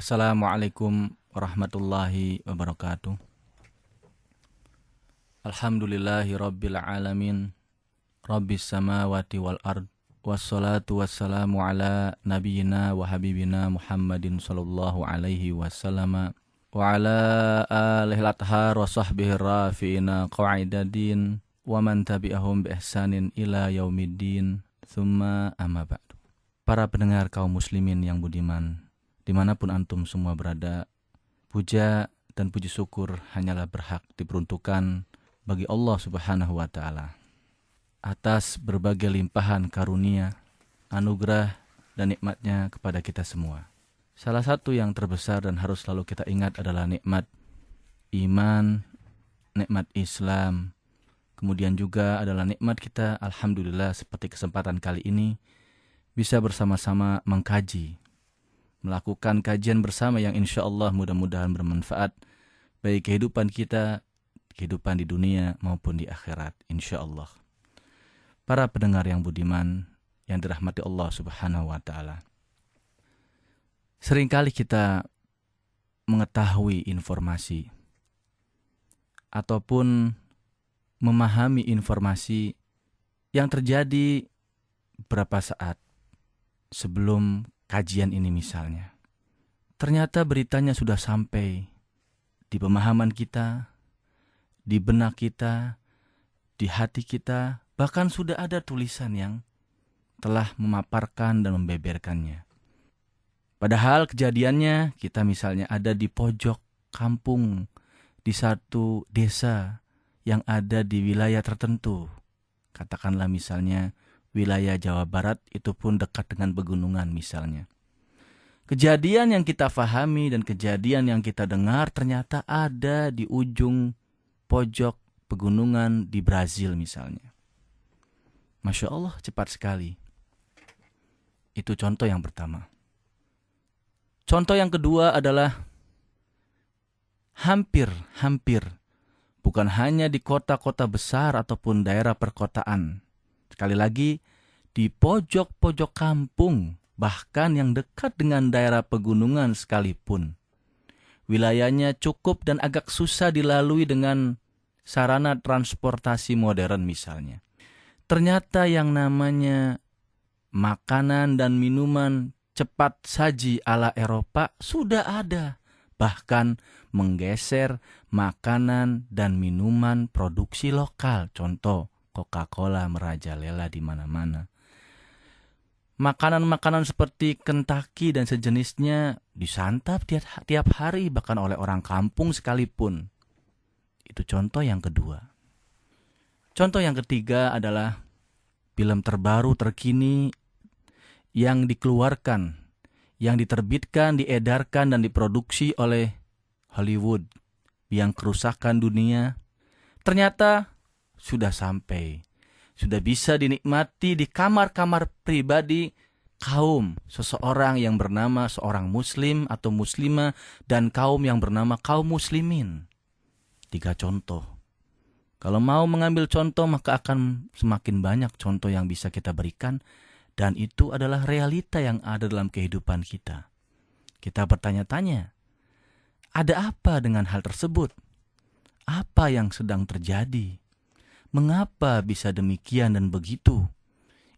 Assalamualaikum warahmatullahi wabarakatuh. Alhamdulillahi rabbil alamin. Rabbis samawati wal ard. Wassalatu wassalamu ala nabiyyina wa habibina Muhammadin sallallahu alaihi wasallam wa ala alihi lathar wa sahbihi rafi'ina qa'idadin wa man tabi'ahum bi ihsanin ila yaumiddin. Thumma amma ba'du. Para pendengar kaum muslimin yang budiman, dimanapun antum semua berada, puja dan puji syukur hanyalah berhak diperuntukkan bagi Allah Subhanahu wa Ta'ala atas berbagai limpahan karunia, anugerah dan nikmatnya kepada kita semua. Salah satu yang terbesar dan harus selalu kita ingat adalah nikmat iman, nikmat Islam. Kemudian juga adalah nikmat kita, alhamdulillah, seperti kesempatan kali ini bisa bersama-sama mengkaji, melakukan kajian bersama yang insya Allah mudah-mudahan bermanfaat bagi kehidupan kita, kehidupan di dunia maupun di akhirat, insya Allah. Para pendengar yang budiman, yang dirahmati Allah Subhanahu wa Ta'ala, seringkali kita mengetahui informasi ataupun memahami informasi yang terjadi beberapa saat sebelum kajian ini misalnya. Ternyata beritanya sudah sampai di pemahaman kita, di benak kita, di hati kita, bahkan sudah ada tulisan yang telah memaparkan dan membeberkannya. Padahal kejadiannya kita misalnya ada di pojok kampung, di satu desa yang ada di wilayah tertentu. Katakanlah misalnya wilayah Jawa Barat, itu pun dekat dengan pegunungan misalnya. Kejadian yang kita fahami dan kejadian yang kita dengar ternyata ada di ujung pojok pegunungan di Brazil misalnya. Masya Allah, cepat sekali. Itu contoh yang pertama. Contoh yang kedua adalah hampir, bukan hanya di kota-kota besar ataupun daerah perkotaan. Sekali lagi, di pojok-pojok kampung, bahkan yang dekat dengan daerah pegunungan sekalipun. Wilayahnya cukup dan agak susah dilalui dengan sarana transportasi modern misalnya. Ternyata yang namanya makanan dan minuman cepat saji ala Eropa sudah ada. Bahkan menggeser makanan dan minuman produksi lokal. Contoh, Coca-Cola merajalela di mana-mana. Makanan-makanan seperti Kentucky dan sejenisnya disantap tiap hari bahkan oleh orang kampung sekalipun. Itu contoh yang kedua. Contoh yang ketiga adalah film terbaru terkini yang dikeluarkan, yang diterbitkan, diedarkan dan diproduksi oleh Hollywood yang kerusakan dunia. Ternyata sudah sampai, sudah bisa dinikmati di kamar-kamar pribadi kaum seseorang yang bernama seorang muslim atau muslimah dan kaum yang bernama kaum muslimin. 3 contoh. Kalau mau mengambil contoh maka akan semakin banyak contoh yang bisa kita berikan, dan itu adalah realita yang ada dalam kehidupan kita. Kita bertanya-tanya, ada apa dengan hal tersebut? Apa yang sedang terjadi? Mengapa bisa demikian dan begitu?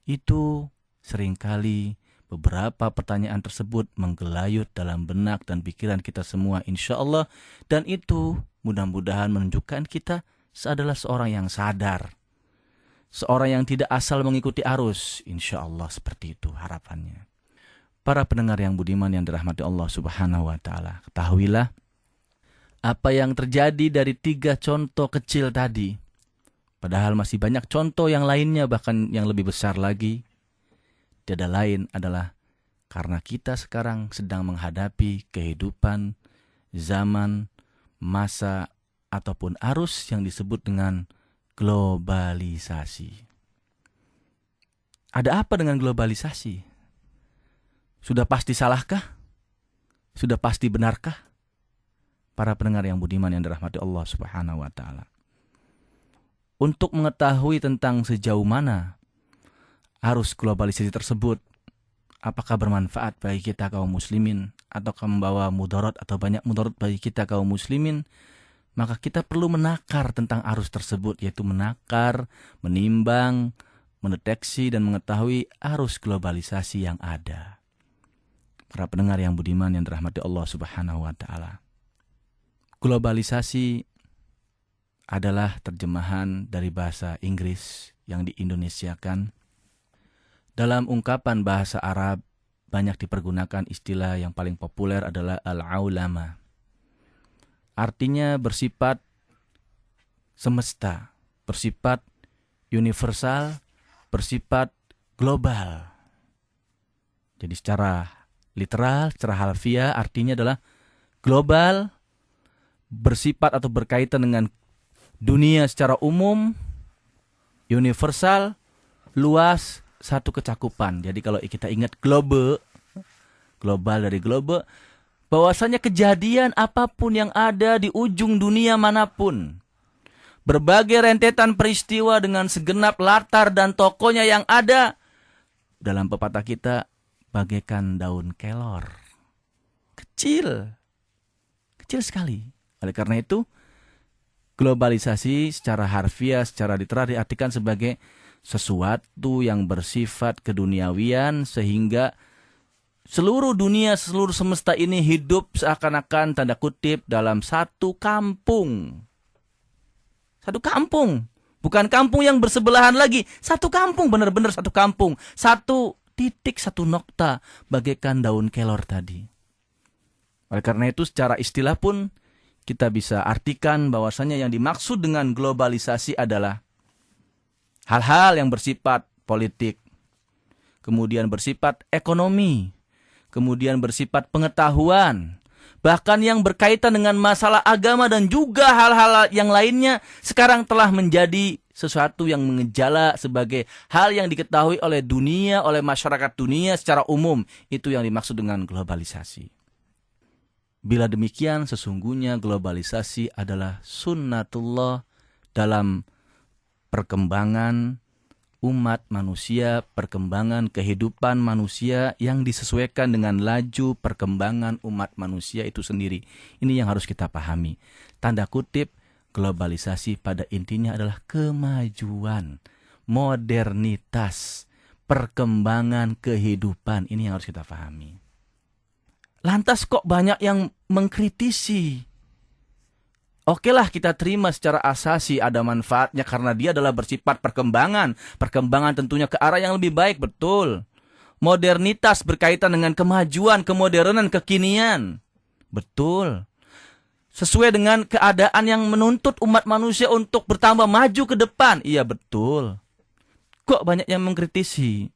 Itu seringkali beberapa pertanyaan tersebut menggelayut dalam benak dan pikiran kita semua insya Allah. Dan itu mudah-mudahan menunjukkan kita adalah seorang yang sadar. Seorang yang tidak asal mengikuti arus. Insya Allah seperti itu harapannya. Para pendengar yang budiman yang dirahmati Allah Subhanahu wa Ta'ala, ketahuilah apa yang terjadi dari 3 contoh kecil tadi. Padahal masih banyak contoh yang lainnya, bahkan yang lebih besar lagi. Tiada lain adalah karena kita sekarang sedang menghadapi kehidupan, zaman, masa, ataupun arus yang disebut dengan globalisasi. Ada apa dengan globalisasi? Sudah pasti salahkah? Sudah pasti benarkah? Para pendengar yang budiman yang dirahmati Allah Subhanahu wa Ta'ala, untuk mengetahui tentang sejauh mana arus globalisasi tersebut, apakah bermanfaat bagi kita kaum muslimin ataukah membawa mudarat atau banyak mudarat bagi kita kaum muslimin, maka kita perlu menakar tentang arus tersebut, yaitu menakar, menimbang, mendeteksi dan mengetahui arus globalisasi yang ada. Para pendengar yang budiman yang dirahmati Allah Subhanahu wa taala. Globalisasi adalah terjemahan dari bahasa Inggris yang diindonesiakan. Dalam ungkapan bahasa Arab banyak dipergunakan istilah yang paling populer adalah al-aulama. Artinya bersifat semesta, bersifat universal, bersifat global. Jadi secara literal, secara harfiah artinya adalah global, bersifat atau berkaitan dengan dunia secara umum, universal, luas, satu kecakupan. Jadi kalau kita ingat global dari global, bahwasanya kejadian apapun yang ada di ujung dunia manapun, berbagai rentetan peristiwa dengan segenap latar dan tokohnya yang ada, dalam pepatah kita, bagaikan daun kelor. Kecil sekali. Oleh karena itu, globalisasi secara harfiah, secara literal diartikan sebagai sesuatu yang bersifat keduniawian sehingga seluruh dunia, seluruh semesta ini hidup seakan-akan tanda kutip dalam satu kampung. Satu kampung. Bukan kampung yang bersebelahan lagi. Satu kampung, benar-benar satu kampung. Satu titik, satu nokta. Bagaikan daun kelor tadi. Oleh karena itu secara istilah pun kita bisa artikan bahwasanya yang dimaksud dengan globalisasi adalah hal-hal yang bersifat politik, kemudian bersifat ekonomi, kemudian bersifat pengetahuan, bahkan yang berkaitan dengan masalah agama dan juga hal-hal yang lainnya sekarang telah menjadi sesuatu yang mengejala sebagai hal yang diketahui oleh dunia, oleh masyarakat dunia secara umum. Itu yang dimaksud dengan globalisasi. Bila demikian, sesungguhnya globalisasi adalah sunnatullah dalam perkembangan umat manusia, perkembangan kehidupan manusia yang disesuaikan dengan laju perkembangan umat manusia itu sendiri. Ini yang harus kita pahami. Tanda kutip, globalisasi pada intinya adalah kemajuan, modernitas, perkembangan kehidupan. Ini yang harus kita pahami. Lantas kok banyak yang mengkritisi? Okelah kita terima secara asasi ada manfaatnya karena dia adalah bersifat perkembangan. Perkembangan tentunya ke arah yang lebih baik, betul. Modernitas berkaitan dengan kemajuan, kemodernan, kekinian. Betul. Sesuai dengan keadaan yang menuntut umat manusia untuk bertambah maju ke depan. Iya, betul. Kok banyak yang mengkritisi?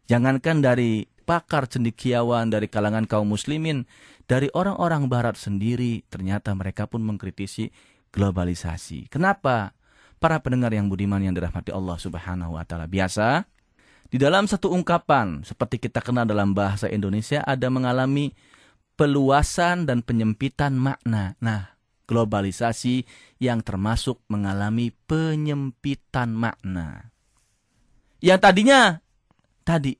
Jangankan dari pakar cendekiawan, dari kalangan kaum muslimin, dari orang-orang barat sendiri, ternyata mereka pun mengkritisi globalisasi. Kenapa? Para pendengar yang budiman yang dirahmati Allah Subhanahu wa taala. Biasa di dalam satu ungkapan seperti kita kenal dalam bahasa Indonesia ada mengalami peluasan dan penyempitan makna. Nah, globalisasi yang termasuk mengalami penyempitan makna. Yang tadinya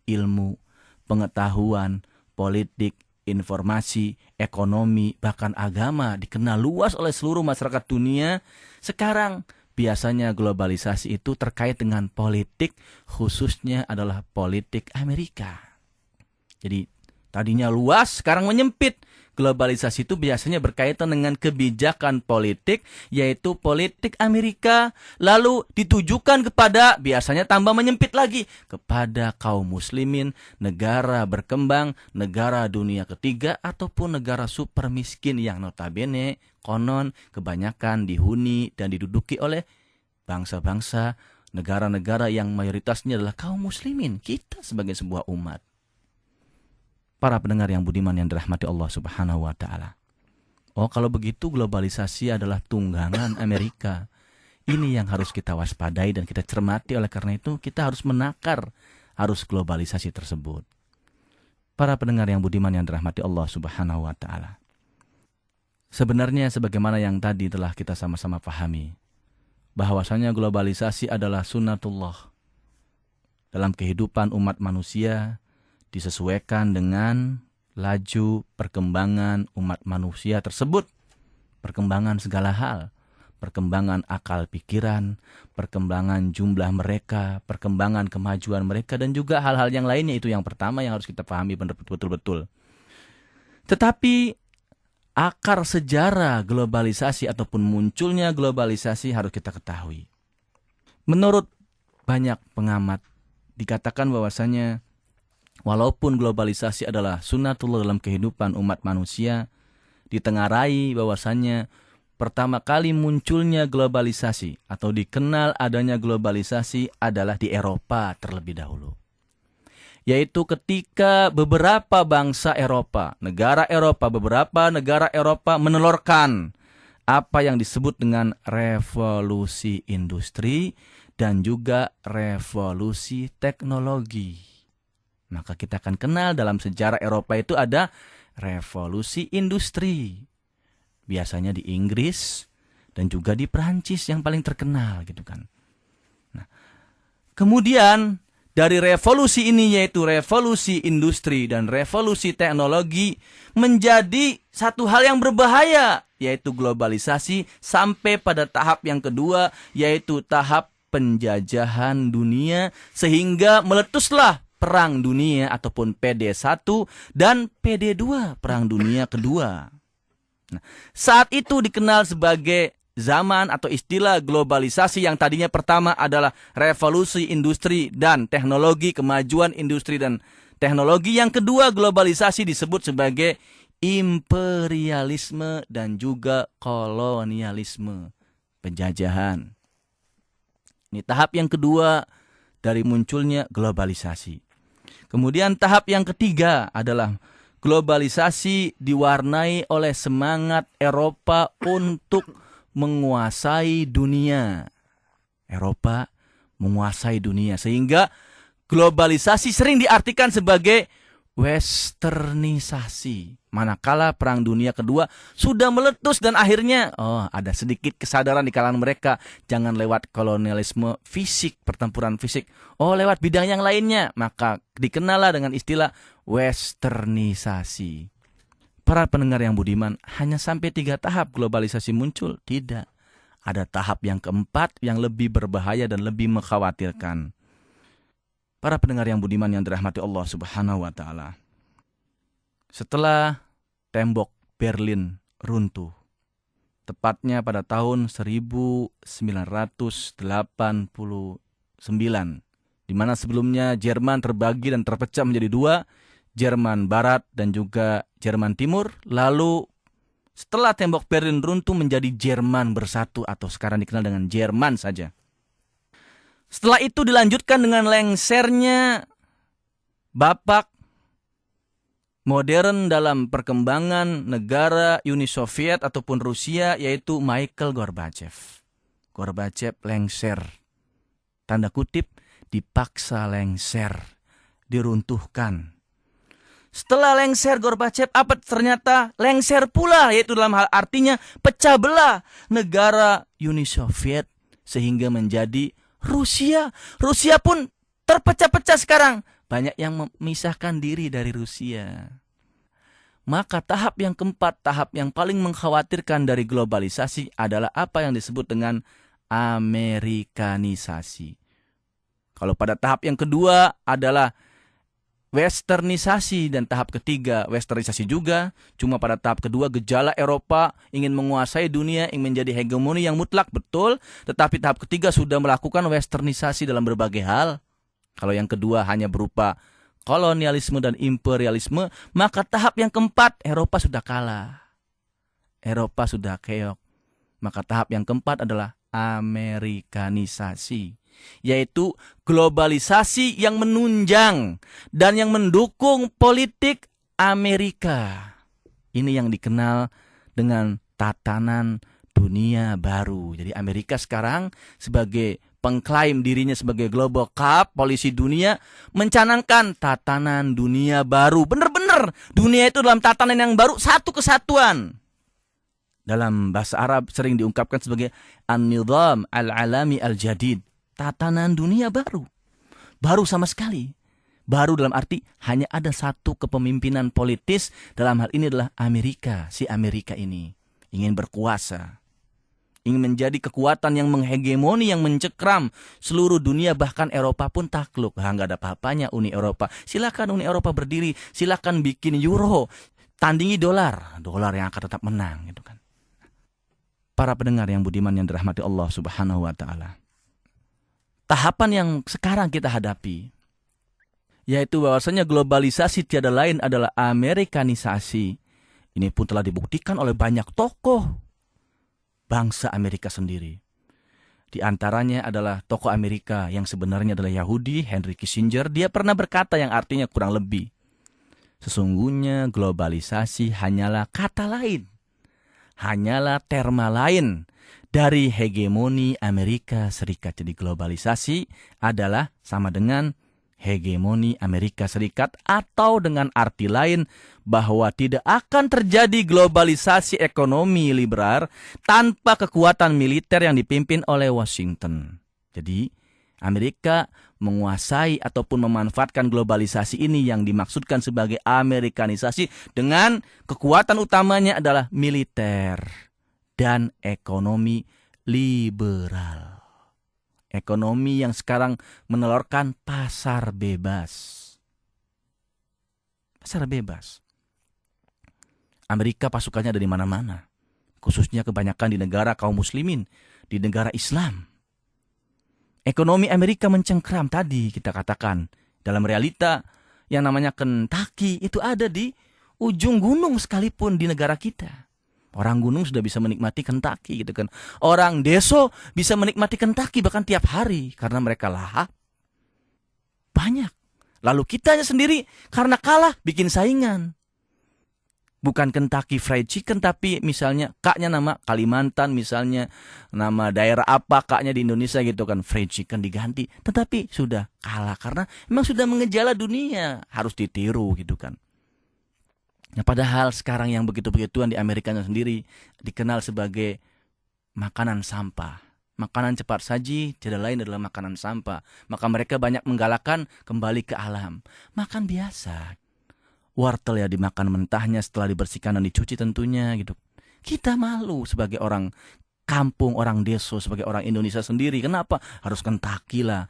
ilmu, pengetahuan, politik, informasi, ekonomi, bahkan agama dikenal luas oleh seluruh masyarakat dunia. Sekarang biasanya globalisasi itu terkait dengan politik, khususnya adalah politik Amerika. Jadi tadinya luas, sekarang menyempit. Globalisasi itu biasanya berkaitan dengan kebijakan politik, yaitu politik Amerika, lalu ditujukan kepada, biasanya tambah menyempit lagi, kepada kaum muslimin, negara berkembang, negara dunia ketiga, ataupun negara super miskin yang notabene, konon, kebanyakan dihuni dan diduduki oleh bangsa-bangsa, negara-negara yang mayoritasnya adalah kaum muslimin, kita sebagai sebuah umat. Para pendengar yang budiman yang dirahmati Allah Subhanahu wa taala. Oh, kalau begitu globalisasi adalah tunggangan Amerika. Ini yang harus kita waspadai dan kita cermati. Oleh karena itu, kita harus menakar arus globalisasi tersebut. Para pendengar yang budiman yang dirahmati Allah Subhanahu wa taala. Sebenarnya sebagaimana yang tadi telah kita sama-sama pahami, bahwasanya globalisasi adalah sunnatullah dalam kehidupan umat manusia, disesuaikan dengan laju perkembangan umat manusia tersebut. Perkembangan segala hal, perkembangan akal pikiran, perkembangan jumlah mereka, perkembangan kemajuan mereka, dan juga hal-hal yang lainnya. Itu yang pertama yang harus kita pahami betul-betul. Tetapi akar sejarah globalisasi ataupun munculnya globalisasi harus kita ketahui. Menurut banyak pengamat, dikatakan bahwasanya walaupun globalisasi adalah sunnatullah dalam kehidupan umat manusia, ditengarai bahwasanya pertama kali munculnya globalisasi atau dikenal adanya globalisasi adalah di Eropa terlebih dahulu. Yaitu ketika beberapa bangsa Eropa, beberapa negara Eropa menelurkan apa yang disebut dengan revolusi industri dan juga revolusi teknologi. Maka kita akan kenal dalam sejarah Eropa itu ada revolusi industri. Biasanya di Inggris dan juga di Perancis yang paling terkenal gitu kan. Nah, kemudian dari revolusi ini, yaitu revolusi industri dan revolusi teknologi, menjadi satu hal yang berbahaya, yaitu globalisasi, sampai pada tahap yang kedua, yaitu tahap penjajahan dunia, sehingga meletuslah Perang Dunia ataupun PD1 dan PD2, Perang Dunia Kedua. Nah, saat itu dikenal sebagai zaman atau istilah globalisasi yang tadinya pertama adalah revolusi industri dan teknologi, kemajuan industri dan teknologi. Yang kedua, globalisasi disebut sebagai imperialisme dan juga kolonialisme, penjajahan. Ini tahap yang kedua dari munculnya globalisasi. Kemudian tahap yang ketiga adalah globalisasi diwarnai oleh semangat Eropa untuk menguasai dunia. Eropa menguasai dunia, sehingga globalisasi sering diartikan sebagai westernisasi. Manakala Perang Dunia Kedua sudah meletus dan akhirnya ada sedikit kesadaran di kalangan mereka, jangan lewat kolonialisme fisik, pertempuran fisik, lewat bidang yang lainnya. Maka dikenallah dengan istilah westernisasi. Para pendengar yang budiman, hanya sampai 3 tahap globalisasi muncul? Tidak. Ada tahap yang keempat yang lebih berbahaya dan lebih mengkhawatirkan. Para pendengar yang budiman yang dirahmati Allah Subhanahu wa Ta'ala. Setelah tembok Berlin runtuh, tepatnya pada tahun 1989, di mana sebelumnya Jerman terbagi dan terpecah menjadi 2, Jerman Barat dan juga Jerman Timur. Lalu setelah tembok Berlin runtuh menjadi Jerman bersatu atau sekarang dikenal dengan Jerman saja. Setelah itu dilanjutkan dengan lengsernya babak modern dalam perkembangan negara Uni Soviet ataupun Rusia, yaitu Mikhail Gorbachev. Gorbachev lengser, tanda kutip, dipaksa lengser, diruntuhkan. Setelah lengser Gorbachev, apa ternyata lengser pula, yaitu dalam hal artinya pecah belah negara Uni Soviet sehingga menjadi Rusia. Rusia pun terpecah-pecah sekarang. Banyak yang memisahkan diri dari Rusia. Maka tahap yang keempat, tahap yang paling mengkhawatirkan dari globalisasi adalah apa yang disebut dengan Amerikanisasi. Kalau pada tahap yang kedua adalah westernisasi dan tahap ketiga westernisasi juga. Cuma pada tahap kedua gejala Eropa ingin menguasai dunia, ingin menjadi hegemoni yang mutlak, betul. Tetapi tahap ketiga sudah melakukan westernisasi dalam berbagai hal. Kalau yang kedua hanya berupa kolonialisme dan imperialisme, maka tahap yang keempat Eropa sudah kalah. Eropa sudah keok. Maka tahap yang keempat adalah Amerikanisasi, yaitu globalisasi yang menunjang dan yang mendukung politik Amerika. Ini yang dikenal dengan tatanan dunia baru. Jadi Amerika sekarang sebagai pengklaim dirinya sebagai global cup, polisi dunia, mencanangkan tatanan dunia baru. Benar-benar dunia itu dalam tatanan yang baru, satu kesatuan. Dalam bahasa Arab sering diungkapkan sebagai an-nizam al-alami al-jadid. Tatanan dunia baru. Baru sama sekali. Baru dalam arti hanya ada satu kepemimpinan politis, dalam hal ini adalah Amerika. Si Amerika ini ingin berkuasa, ingin menjadi kekuatan yang menghegemoni, yang mencekram seluruh dunia, bahkan Eropa pun takluk. Nggak ada apa-apanya Uni Eropa. Silakan Uni Eropa berdiri, silakan bikin euro, tandingi dolar yang akan tetap menang, gitu kan. Para pendengar yang budiman yang dirahmati Allah Subhanahu wa taala. Tahapan yang sekarang kita hadapi, yaitu bahwasanya globalisasi tiada lain adalah Amerikanisasi. Ini pun telah dibuktikan oleh banyak tokoh bangsa Amerika sendiri. Di antaranya adalah tokoh Amerika yang sebenarnya adalah Yahudi, Henry Kissinger. Dia pernah berkata yang artinya kurang lebih, sesungguhnya globalisasi hanyalah kata lain, hanyalah terma lain dari hegemoni Amerika Serikat. Jadi globalisasi adalah sama dengan hegemoni Amerika Serikat, atau dengan arti lain bahwa tidak akan terjadi globalisasi ekonomi liberal tanpa kekuatan militer yang dipimpin oleh Washington. Jadi Amerika menguasai ataupun memanfaatkan globalisasi ini yang dimaksudkan sebagai Amerikanisasi dengan kekuatan utamanya adalah militer dan ekonomi liberal. Ekonomi yang sekarang menelurkan pasar bebas. Pasar bebas. Amerika pasukannya dari mana-mana. Khususnya kebanyakan di negara kaum muslimin, di negara Islam. Ekonomi Amerika mencengkram tadi kita katakan. Dalam realita yang namanya Kentucky itu ada di ujung gunung sekalipun di negara kita. Orang gunung sudah bisa menikmati Kentucky, gitu kan. Orang deso bisa menikmati Kentucky bahkan tiap hari karena mereka lahap banyak. Lalu kitanya sendiri karena kalah bikin saingan. Bukan Kentucky Fried Chicken, tapi misalnya kaknya nama Kalimantan, misalnya nama daerah apa kaknya di Indonesia, gitu kan, Fried Chicken diganti. Tetapi sudah kalah karena memang sudah mengejala dunia, harus ditiru, gitu kan. Nah, padahal sekarang yang begitu-begituan di Amerikanya sendiri dikenal sebagai makanan sampah. Makanan cepat saji tidak lain adalah makanan sampah. Maka mereka banyak menggalakkan kembali ke alam. Makan biasa. Wortel ya dimakan mentahnya setelah dibersihkan dan dicuci tentunya, gitu. Kita malu sebagai orang kampung, orang deso, sebagai orang Indonesia sendiri. Kenapa? Harus Kentucky lah.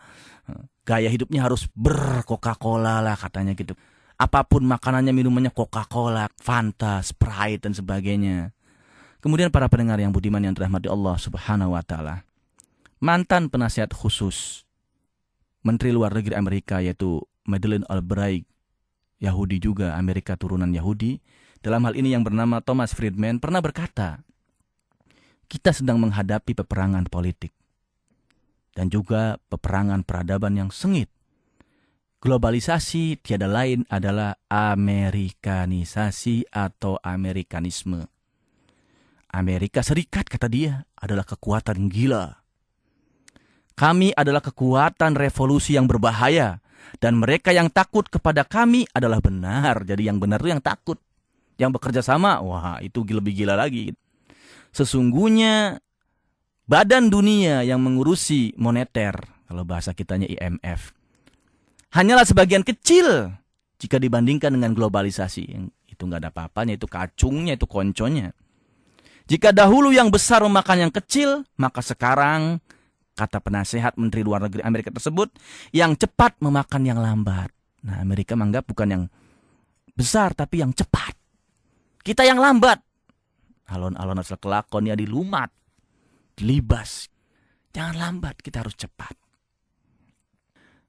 Gaya hidupnya harus ber-Coca-Cola lah katanya, gitu. Apapun makanannya, minumannya Coca-Cola, Fanta, Sprite, dan sebagainya. Kemudian para pendengar yang budiman yang dirahmati Allah Subhanahu wa taala. Mantan penasihat khusus Menteri Luar Negeri Amerika yaitu Madeleine Albright, Yahudi juga, Amerika turunan Yahudi. Dalam hal ini yang bernama Thomas Friedman pernah berkata, kita sedang menghadapi peperangan politik dan juga peperangan peradaban yang sengit. Globalisasi tiada lain adalah Amerikanisasi atau Amerikanisme. Amerika Serikat, kata dia, adalah kekuatan gila. Kami adalah kekuatan revolusi yang berbahaya. Dan mereka yang takut kepada kami adalah benar. Jadi yang benar itu yang takut. Yang bekerja sama, wah itu lebih gila lagi. Sesungguhnya Badan Dunia yang mengurusi moneter, kalau bahasa kitanya IMF, hanyalah sebagian kecil jika dibandingkan dengan globalisasi. Itu nggak ada apa-apanya, itu kacungnya, itu konconya. Jika dahulu yang besar memakan yang kecil, maka sekarang, kata penasehat Menteri Luar Negeri Amerika tersebut, yang cepat memakan yang lambat. Nah, Amerika menganggap bukan yang besar, tapi yang cepat. Kita yang lambat. Alon-alon asal kelakon ya dilumat, dilibas. Jangan lambat, kita harus cepat.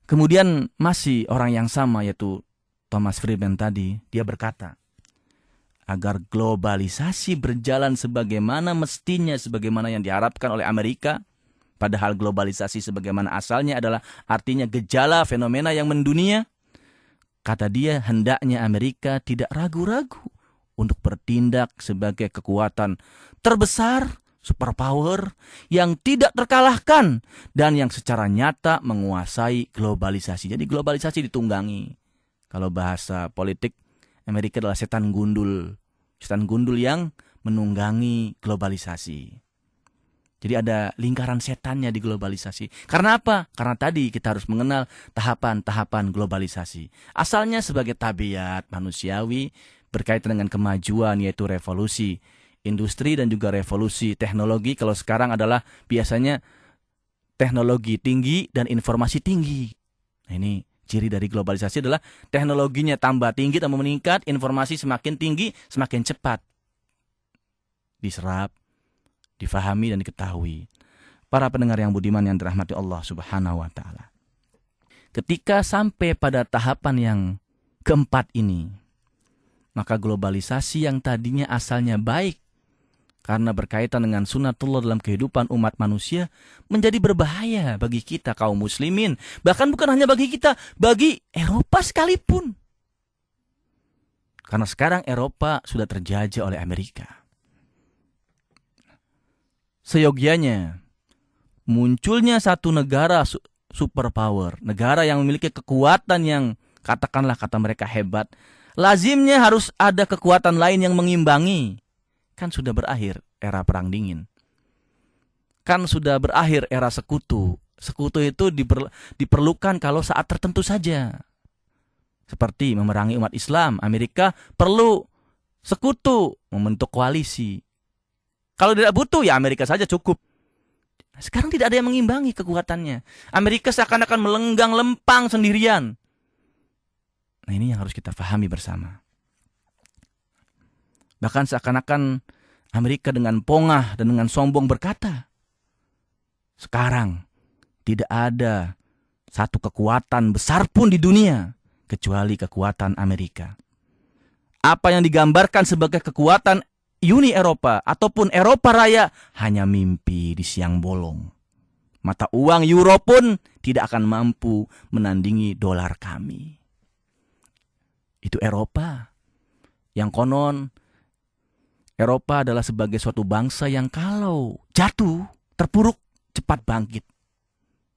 Kemudian masih orang yang sama yaitu Thomas Friedman tadi, dia berkata, agar globalisasi berjalan sebagaimana mestinya, sebagaimana yang diharapkan oleh Amerika, padahal globalisasi sebagaimana asalnya adalah artinya gejala fenomena yang mendunia, kata dia hendaknya Amerika tidak ragu-ragu untuk bertindak sebagai kekuatan terbesar, superpower yang tidak terkalahkan dan yang secara nyata menguasai globalisasi. Jadi globalisasi ditunggangi. Kalau bahasa politik, Amerika adalah setan gundul. Setan gundul yang menunggangi globalisasi. Jadi ada lingkaran setannya di globalisasi. Karena apa? Karena tadi kita harus mengenal tahapan-tahapan globalisasi. Asalnya sebagai tabiat manusiawi berkaitan dengan kemajuan, yaitu revolusi industri dan juga revolusi teknologi. Kalau sekarang adalah biasanya teknologi tinggi dan informasi tinggi. Nah, ini ciri dari globalisasi adalah teknologinya tambah tinggi, tambah meningkat, informasi semakin tinggi, semakin cepat diserap, difahami dan diketahui. Para pendengar yang budiman yang dirahmati Allah Subhanahu wa taala. Ketika sampai pada tahapan yang keempat ini, maka globalisasi yang tadinya asalnya baik karena berkaitan dengan sunatullah dalam kehidupan umat manusia menjadi berbahaya bagi kita kaum muslimin. Bahkan bukan hanya bagi kita, bagi Eropa sekalipun. Karena sekarang Eropa sudah terjajah oleh Amerika. Seyogianya munculnya satu negara superpower, negara yang memiliki kekuatan yang katakanlah kata mereka hebat, lazimnya harus ada kekuatan lain yang mengimbangi. Kan sudah berakhir era perang dingin. Kan sudah berakhir era sekutu. Sekutu itu diperlukan kalau saat tertentu saja. Seperti memerangi umat Islam, Amerika perlu sekutu, membentuk koalisi. Kalau tidak butuh, ya Amerika saja cukup. Sekarang tidak ada yang mengimbangi kekuatannya. Amerika seakan-akan melenggang lempang sendirian. Nah, ini yang harus kita pahami bersama. Bahkan seakan-akan Amerika dengan pongah dan dengan sombong berkata, sekarang tidak ada satu kekuatan besar pun di dunia kecuali kekuatan Amerika. Apa yang digambarkan sebagai kekuatan Uni Eropa ataupun Eropa Raya hanya mimpi di siang bolong. Mata uang euro pun tidak akan mampu menandingi dolar kami. Itu Eropa. Yang konon Eropa adalah sebagai suatu bangsa yang kalau jatuh, terpuruk, cepat bangkit.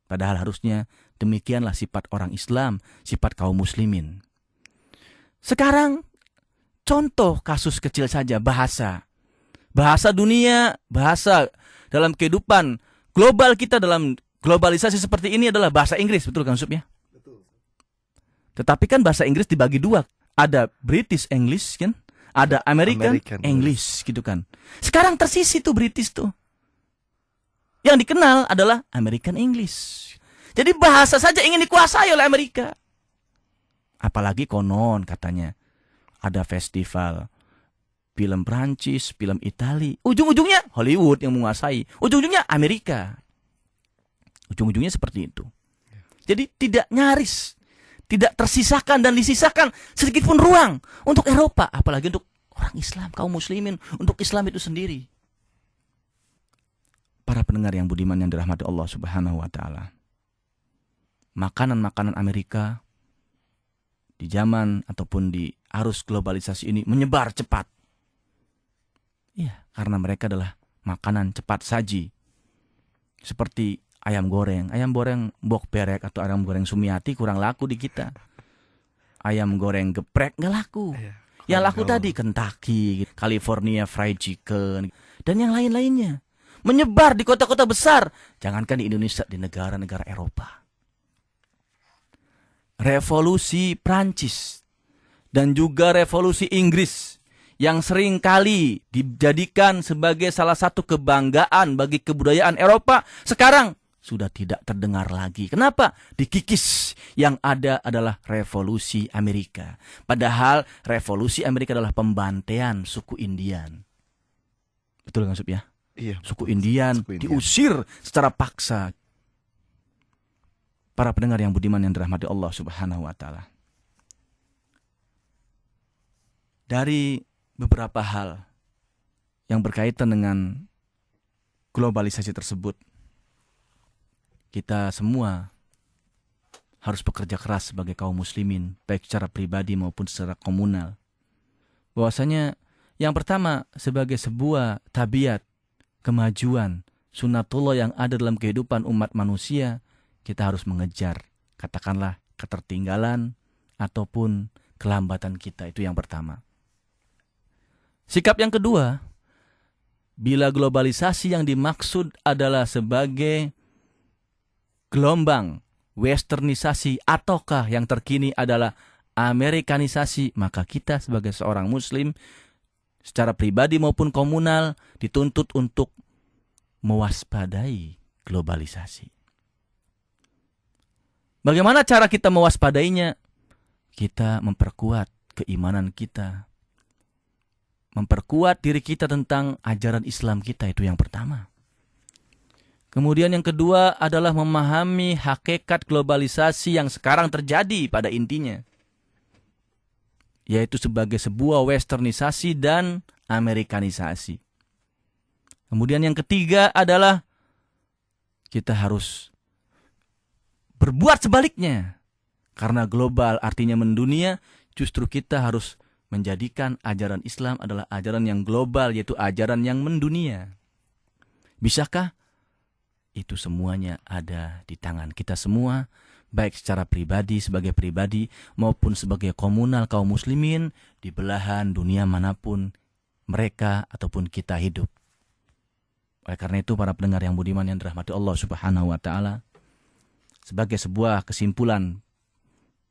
Padahal harusnya demikianlah sifat orang Islam, sifat kaum muslimin. Sekarang contoh kasus kecil saja, bahasa. Bahasa dunia, bahasa dalam kehidupan global kita dalam globalisasi seperti ini adalah bahasa Inggris, betul kan Sup ya? Betul. Tetapi kan bahasa Inggris dibagi dua. Ada British English kan? Ada American English gitu kan. Sekarang tersisi tuh British tuh. Yang dikenal adalah American English. Jadi bahasa saja ingin dikuasai oleh Amerika. Apalagi konon katanya ada festival film Prancis, film Itali. Ujung-ujungnya Hollywood yang menguasai. Ujung-ujungnya Amerika. Ujung-ujungnya seperti itu. Jadi tidak nyaris, tidak tersisakan dan disisakan sedikit pun ruang untuk Eropa. Apalagi untuk orang Islam, kaum muslimin. Untuk Islam itu sendiri. Para pendengar yang budiman yang dirahmati Allah Subhanahu wa ta'ala. Makanan-makanan Amerika di zaman ataupun di arus globalisasi ini menyebar cepat. Iya, karena mereka adalah makanan cepat saji. Seperti ayam goreng bok perek atau ayam goreng Sumiati kurang laku di kita. Ayam goreng geprek nggak laku. Yang laku tadi Kentucky, California Fried Chicken, dan yang lain-lainnya. Menyebar di kota-kota besar. Jangankan di Indonesia, di negara-negara Eropa. Revolusi Prancis dan juga revolusi Inggris yang sering kali dijadikan sebagai salah satu kebanggaan bagi kebudayaan Eropa, sekarang sudah tidak terdengar lagi. Kenapa? Dikikis. Yang ada adalah revolusi Amerika. Padahal revolusi Amerika adalah pembantaian suku Indian. Betul kan Sup ya? Iya. Suku Indian diusir secara paksa. Para pendengar yang budiman yang dirahmati Allah Subhanahu wa ta'ala. Dari beberapa hal yang berkaitan dengan globalisasi tersebut, kita semua harus bekerja keras sebagai kaum muslimin, baik secara pribadi maupun secara komunal. Bahwasanya yang pertama, sebagai sebuah tabiat kemajuan sunatullah yang ada dalam kehidupan umat manusia, kita harus mengejar, katakanlah, ketertinggalan ataupun kelambatan kita. Itu yang pertama. Sikap yang kedua, Bila globalisasi yang dimaksud adalah sebagai gelombang westernisasi ataukah yang terkini adalah Amerikanisasi, maka kita sebagai seorang muslim secara pribadi maupun komunal dituntut untuk mewaspadai globalisasi. Bagaimana cara kita mewaspadainya? Kita memperkuat keimanan kita, memperkuat diri kita tentang ajaran Islam kita, itu yang pertama. Kemudian yang kedua adalah memahami hakikat globalisasi yang sekarang terjadi pada intinya, yaitu sebagai sebuah westernisasi dan amerikanisasi. Kemudian yang ketiga adalah kita harus berbuat sebaliknya. Karena global artinya mendunia, justru kita harus menjadikan ajaran Islam adalah ajaran yang global, yaitu ajaran yang mendunia. Bisakah? Itu semuanya ada di tangan kita semua, baik secara pribadi sebagai pribadi maupun sebagai komunal kaum muslimin di belahan dunia manapun mereka ataupun kita hidup. Oleh karena itu para pendengar yang budiman yang dirahmati Allah Subhanahu wa taala, sebagai sebuah kesimpulan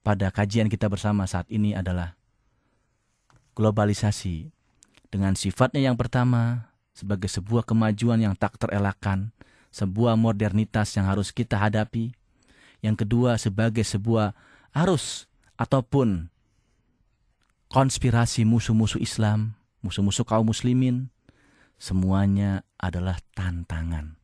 pada kajian kita bersama saat ini adalah globalisasi dengan sifatnya yang pertama sebagai sebuah kemajuan yang tak terelakkan, sebuah modernitas yang harus kita hadapi. Yang kedua sebagai sebuah arus ataupun konspirasi musuh-musuh Islam, musuh-musuh kaum muslimin. Semuanya adalah tantangan.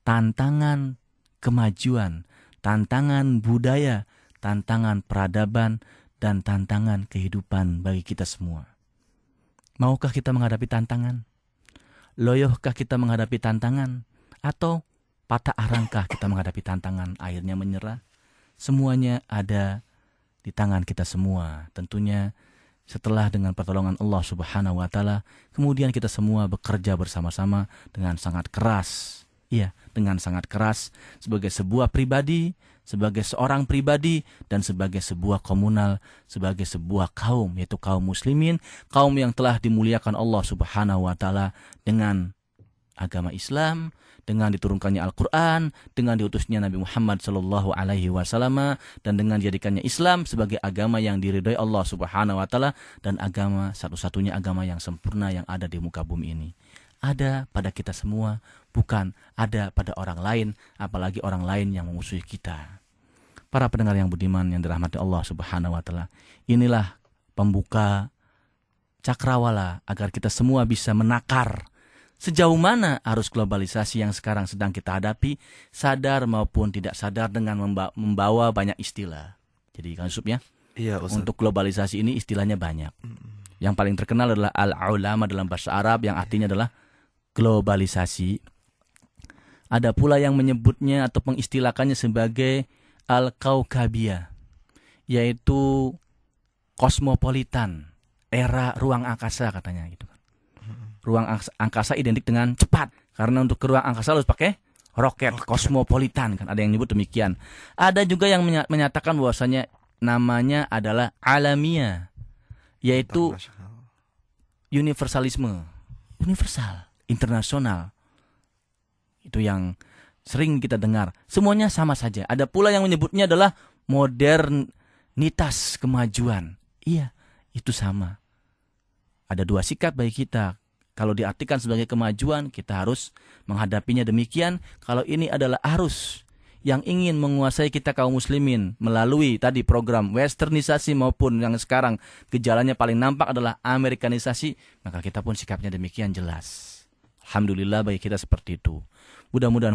Tantangan kemajuan, tantangan budaya, tantangan peradaban, dan tantangan kehidupan bagi kita semua. Maukah kita menghadapi tantangan? Loyohkah kita menghadapi tantangan? Atau patah arangkah kita menghadapi tantangan, akhirnya menyerah? Semuanya ada di tangan kita semua. Tentunya setelah dengan pertolongan Allah Subhanahu wa taala, kemudian kita semua bekerja bersama-sama dengan sangat keras. Iya, dengan sangat keras sebagai sebuah pribadi, sebagai seorang pribadi, dan sebagai sebuah komunal, sebagai sebuah kaum, yaitu kaum muslimin, kaum yang telah dimuliakan Allah Subhanahu wa taala dengan agama Islam, dengan diturunkannya Al-Quran, dengan diutusnya Nabi Muhammad SAW, dan dengan dijadikannya Islam sebagai agama yang diridhai Allah Subhanahu wa taala dan agama satu-satunya agama yang sempurna yang ada di muka bumi ini. Ada pada kita semua, bukan ada pada orang lain, apalagi orang lain yang memusuhi kita. Para pendengar yang budiman yang dirahmati Allah Subhanahu wa taala, inilah pembuka cakrawala agar kita semua bisa menakar sejauh mana arus globalisasi yang sekarang sedang kita hadapi, sadar maupun tidak sadar dengan membawa banyak istilah. Jadi kan Yusuf ya, Iya, Ustaz. untuk globalisasi ini istilahnya banyak. Yang paling terkenal adalah al-ulama dalam bahasa Arab yang artinya adalah globalisasi. Ada pula yang menyebutnya atau mengistilahkannya sebagai al-kaukabiyah, yaitu kosmopolitan, era ruang angkasa katanya gitu. Ruang angkasa identik dengan cepat. Karena untuk ke ruang angkasa harus pakai roket, kosmopolitan kan. Ada yang menyebut demikian. Ada juga yang menyatakan bahwasanya namanya adalah alamiah, yaitu universalisme. Universal, internasional. Itu yang sering kita dengar. Semuanya sama saja. Ada pula yang menyebutnya adalah modernitas, kemajuan. Iya, itu sama. Ada dua sikap bagi kita. Kalau diartikan sebagai kemajuan, kita harus menghadapinya demikian. Kalau ini adalah arus yang ingin menguasai kita kaum muslimin melalui tadi program westernisasi maupun yang sekarang gejalanya paling nampak adalah amerikanisasi, maka kita pun sikapnya demikian jelas. Alhamdulillah bagi kita seperti itu. Mudah-mudahan